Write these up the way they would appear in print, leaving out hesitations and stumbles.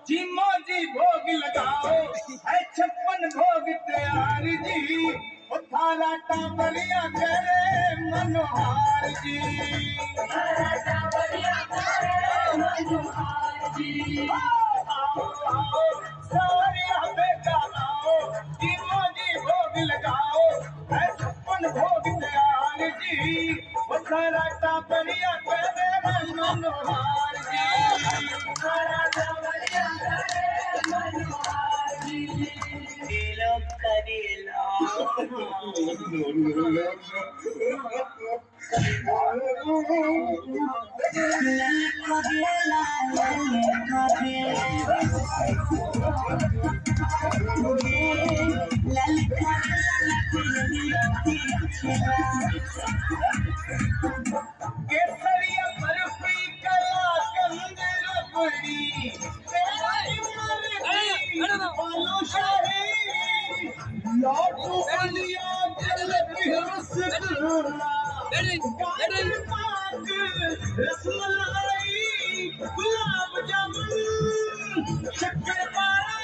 जिमो जी भोग लगाओ है 56 भोग तैयार जी थारा टाबरिया करे मनोहार जी सावरिया बेटा आओ जिमो जी भोग लगाओ है 56 भोग तैयार जी थारा टाबरिया करे मनोहार जी केसरिया बर्फी कला कंद रबड़ी बालू शाही लड्डू बलिया जलेबी रसगुल्ला गाजर पाक रसमलाई गुलाब जामुन शक्कर पारा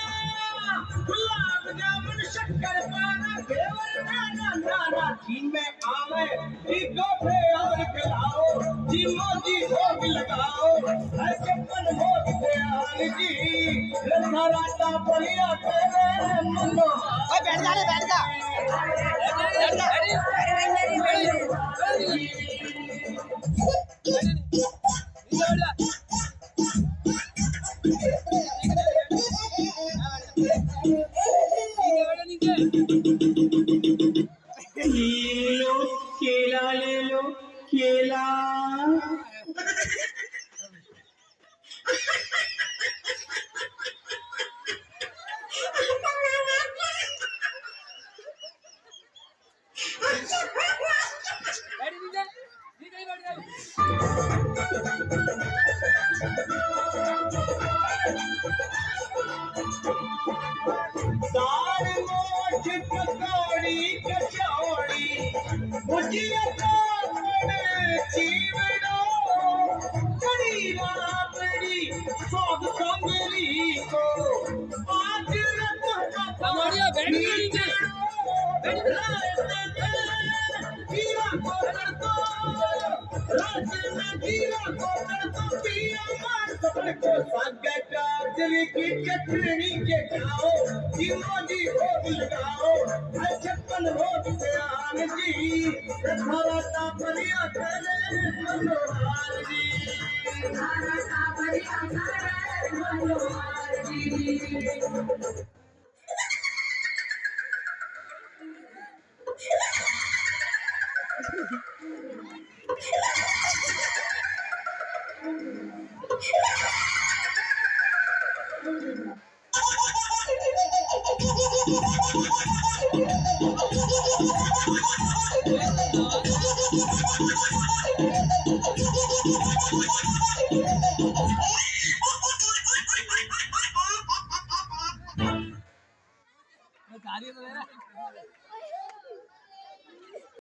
गुलाब जामुन शक्कर पारा देवर नाना नाना जी में आवे इको पे और खिलाओ जी मोदी भोग लगाओ हर 56 भोग तैयार जी राता बलिया करे मनोहार बैठ जा बैठ जा केला ले लो केला दाल मोठ पकौड़ी कचौड़ी भुजिया पापड़ चिवड़ो कड़ी राबड़ी स्वाद संगरी को आज रत बढ़िया बैठ जीरा को तड़को रात में जीरा को तड़को पिया मार सबको सागे गाजर की चटनी के खाओ जिमोजी भोग लगाओ है 56 भोग तैयार जी थारा टाबरिया करे मनोहार जी थारा टाबरिया करे मनोहार जी